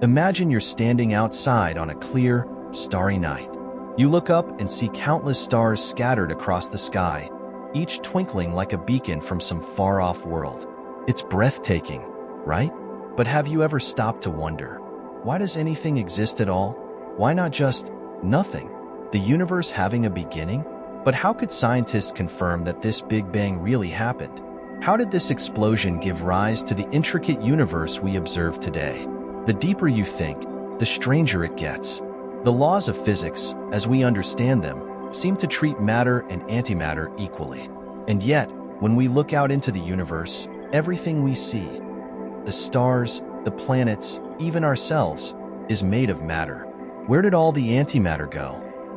Imagine you're standing outside on a clear, starry night. You look up and see countless stars scattered across the sky, each twinkling like a beacon from some far-off world. It's breathtaking, right? But have you ever stopped to wonder, why does anything exist at all? Why not just nothing? The universe having a beginning? But how could scientists confirm that this Big Bang really happened? How did this explosion give rise to the intricate universe we observe today? The deeper you think, the stranger it gets. The laws of physics, as we understand them, seem to treat matter and antimatter equally. And yet, when we look out into the universe, everything we see, the stars, the planets, even ourselves, is made of matter. Where did all the antimatter go?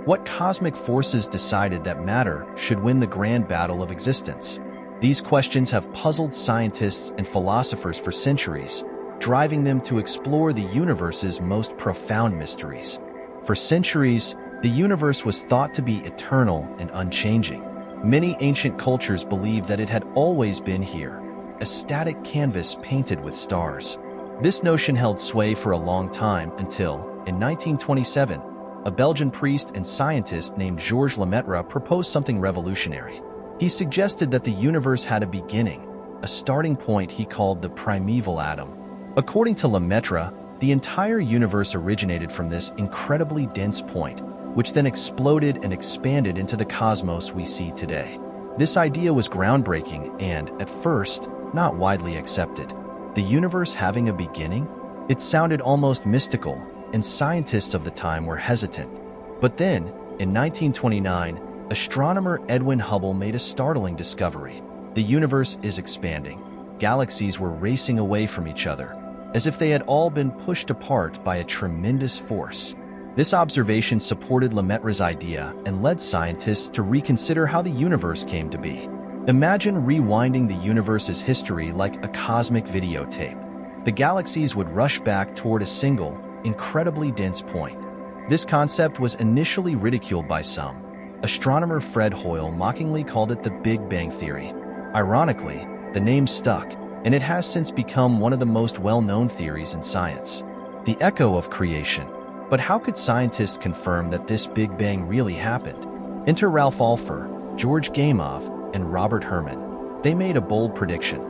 What cosmic forces decided that matter should win the grand battle of existence? These questions have puzzled scientists and philosophers for centuries, driving them to explore the universe's most profound mysteries. For centuries, the universe was thought to be eternal and unchanging. Many ancient cultures believed that it had always been here, a static canvas painted with stars. This notion held sway for a long time until, in 1927, a Belgian priest and scientist named Georges Lemaitre proposed something revolutionary. He suggested that the universe had a beginning, a starting point he called the primeval atom. According to Lemaitre, the entire universe originated from this incredibly dense point, which then exploded and expanded into the cosmos we see today. This idea was groundbreaking and, at first, not widely accepted. The universe having a beginning? It sounded almost mystical, and scientists of the time were hesitant. But then, in 1929, astronomer Edwin Hubble made a startling discovery. The universe is expanding. Galaxies were racing away from each other, as if they had all been pushed apart by a tremendous force. This observation supported Lemaitre's idea and led scientists to reconsider how the universe came to be. Imagine rewinding the universe's history like a cosmic videotape. The galaxies would rush back toward a single, incredibly dense point. This concept was initially ridiculed by some. Astronomer Fred Hoyle mockingly called it the Big Bang Theory. Ironically, the name stuck, and it has since become one of the most well-known theories in science. The echo of creation. But how could scientists confirm that this Big Bang really happened? Enter Ralph Alpher, George Gamow, and Robert Herman. They made a bold prediction.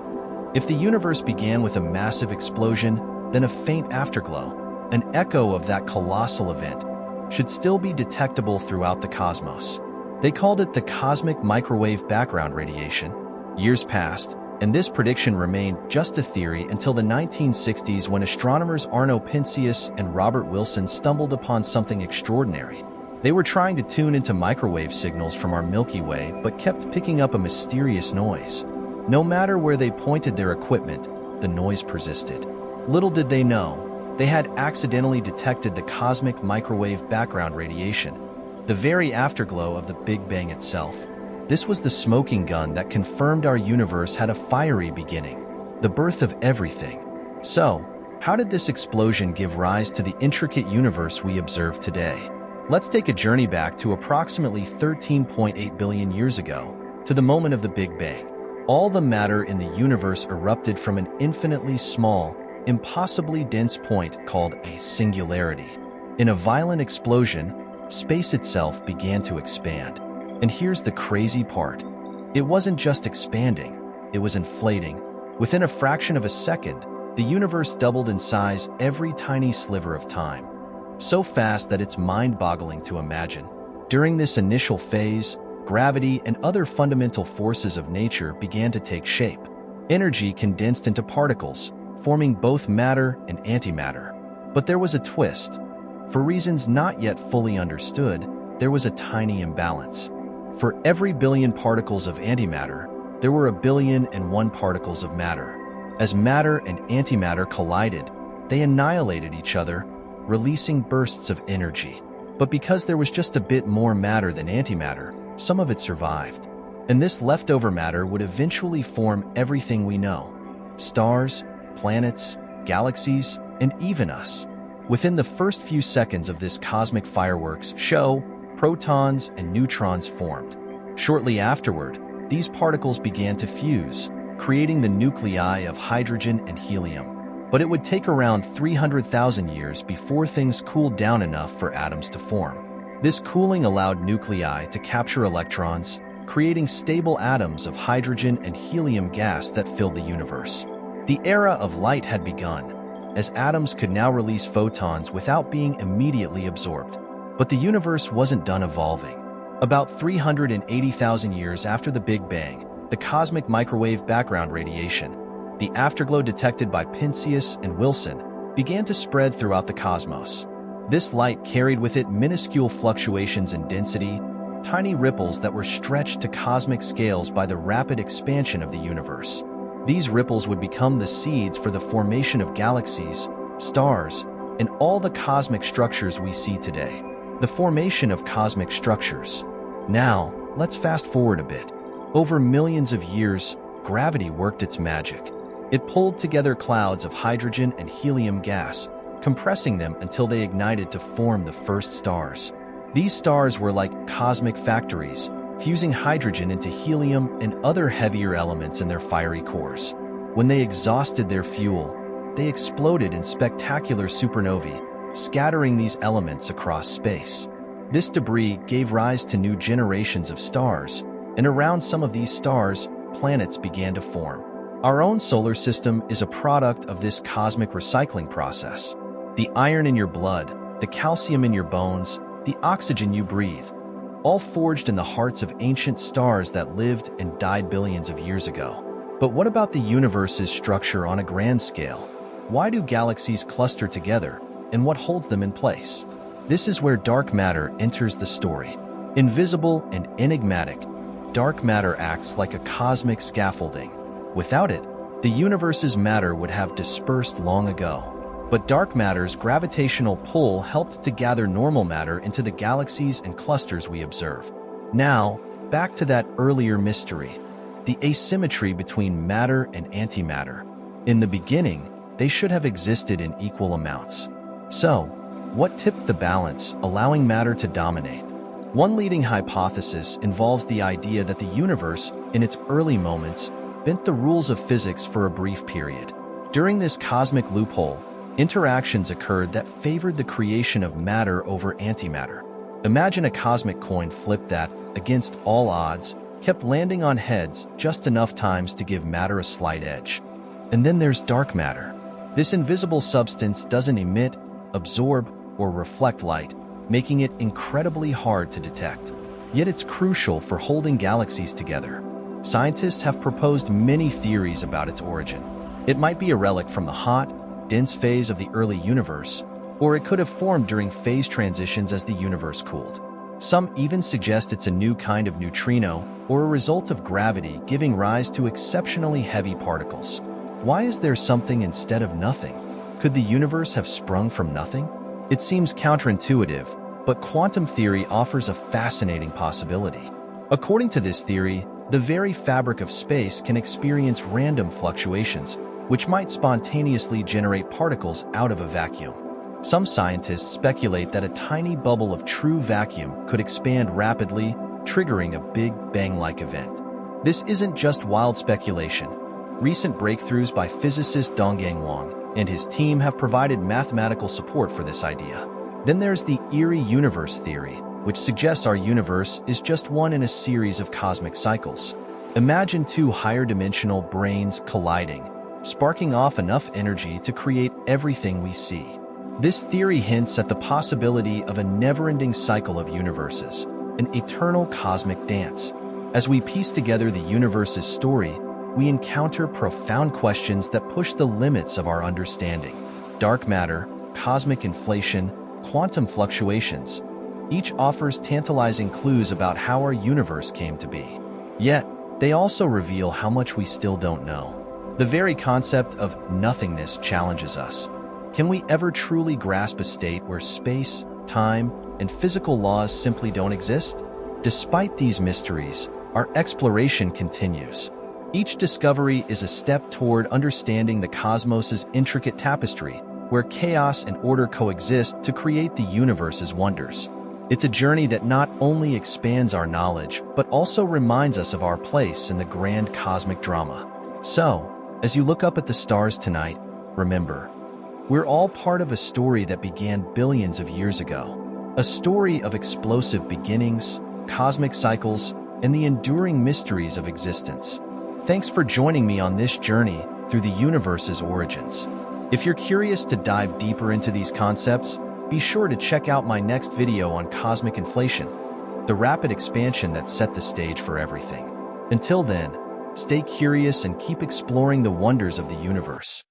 If the universe began with a massive explosion, then a faint afterglow, an echo of that colossal event, should still be detectable throughout the cosmos. They called it the cosmic microwave background radiation. Years passed, and this prediction remained just a theory until the 1960s when astronomers Arno Penzias and Robert Wilson stumbled upon something extraordinary. They were trying to tune into microwave signals from our Milky Way but kept picking up a mysterious noise. No matter where they pointed their equipment, the noise persisted. Little did they know, they had accidentally detected the cosmic microwave background radiation, the very afterglow of the Big Bang itself. This was the smoking gun that confirmed our universe had a fiery beginning, the birth of everything. So, how did this explosion give rise to the intricate universe we observe today? Let's take a journey back to approximately 13.8 billion years ago, to the moment of the Big Bang. All the matter in the universe erupted from an infinitely small, impossibly dense point called a singularity. In a violent explosion, space itself began to expand. And here's the crazy part. It wasn't just expanding, it was inflating. Within a fraction of a second, the universe doubled in size every tiny sliver of time. So fast that it's mind-boggling to imagine. During this initial phase, gravity and other fundamental forces of nature began to take shape. Energy condensed into particles, forming both matter and antimatter. But there was a twist. For reasons not yet fully understood, there was a tiny imbalance. For every billion particles of antimatter, there were 1,000,000,001 particles of matter. As matter and antimatter collided, they annihilated each other, releasing bursts of energy. But because there was just a bit more matter than antimatter, some of it survived. And this leftover matter would eventually form everything we know: stars, planets, galaxies, and even us. Within the first few seconds of this cosmic fireworks show, protons and neutrons formed. Shortly afterward, these particles began to fuse, creating the nuclei of hydrogen and helium. but it would take around 300,000 years before things cooled down enough for atoms to form. This cooling allowed nuclei to capture electrons, creating stable atoms of hydrogen and helium gas that filled the universe. The era of light had begun, as atoms could now release photons without being immediately absorbed. But the universe wasn't done evolving. About 380,000 years after the Big Bang, the cosmic microwave background radiation, the afterglow detected by Penzias and Wilson, began to spread throughout the cosmos. This light carried with it minuscule fluctuations in density, tiny ripples that were stretched to cosmic scales by the rapid expansion of the universe. These ripples would become the seeds for the formation of galaxies, stars, and all the cosmic structures we see today. The formation of cosmic structures. Now, let's fast forward a bit. Over millions of years, gravity worked its magic. It pulled together clouds of hydrogen and helium gas, compressing them until they ignited to form the first stars. These stars were like cosmic factories, fusing hydrogen into helium and other heavier elements in their fiery cores. When they exhausted their fuel, they exploded in spectacular supernovae, scattering these elements across space. This debris gave rise to new generations of stars, and around some of these stars, planets began to form. Our own solar system is a product of this cosmic recycling process. The iron in your blood, the calcium in your bones, the oxygen you breathe, all forged in the hearts of ancient stars that lived and died billions of years ago. But what about the universe's structure on a grand scale? Why do galaxies cluster together, and what holds them in place? This is where dark matter enters the story. Invisible and enigmatic, dark matter acts like a cosmic scaffolding. Without it, the universe's matter would have dispersed long ago. But dark matter's gravitational pull helped to gather normal matter into the galaxies and clusters we observe. Now, back to that earlier mystery, the asymmetry between matter and antimatter. In the beginning, they should have existed in equal amounts. So, what tipped the balance, allowing matter to dominate? One leading hypothesis involves the idea that the universe, in its early moments, bent the rules of physics for a brief period. During this cosmic loophole, interactions occurred that favored the creation of matter over antimatter. Imagine a cosmic coin flip that, against all odds, kept landing on heads just enough times to give matter a slight edge. And then there's dark matter. This invisible substance doesn't emit, absorb, or reflect light, making it incredibly hard to detect. Yet it's crucial for holding galaxies together. Scientists have proposed many theories about its origin. It might be a relic from the hot, dense phase of the early universe, or it could have formed during phase transitions as the universe cooled. Some even suggest it's a new kind of neutrino or a result of gravity giving rise to exceptionally heavy particles. Why is there something instead of nothing? Could the universe have sprung from nothing? It seems counterintuitive, but quantum theory offers a fascinating possibility. According to this theory, the very fabric of space can experience random fluctuations, which might spontaneously generate particles out of a vacuum. Some scientists speculate that a tiny bubble of true vacuum could expand rapidly, triggering a Big Bang-like event. This isn't just wild speculation. Recent breakthroughs by physicist Donggang Wang and his team have provided mathematical support for this idea. Then there's the eerie universe theory, which suggests our universe is just one in a series of cosmic cycles. Imagine two higher-dimensional brains colliding, sparking off enough energy to create everything we see. This theory hints at the possibility of a never-ending cycle of universes, an eternal cosmic dance. As we piece together the universe's story, we encounter profound questions that push the limits of our understanding. Dark matter, cosmic inflation, quantum fluctuations. Each offers tantalizing clues about how our universe came to be. Yet, they also reveal how much we still don't know. The very concept of nothingness challenges us. Can we ever truly grasp a state where space, time, and physical laws simply don't exist? Despite these mysteries, our exploration continues. Each discovery is a step toward understanding the cosmos's intricate tapestry, where chaos and order coexist to create the universe's wonders. It's a journey that not only expands our knowledge, but also reminds us of our place in the grand cosmic drama. So, as you look up at the stars tonight, Remember, we're all part of a story that began billions of years ago. A story of explosive beginnings, cosmic cycles, and the enduring mysteries of existence. Thanks for joining me on this journey through the universe's origins. If you're curious to dive deeper into these concepts, be sure to check out my next video on cosmic inflation, the rapid expansion that set the stage for everything. Until then, stay curious and keep exploring the wonders of the universe.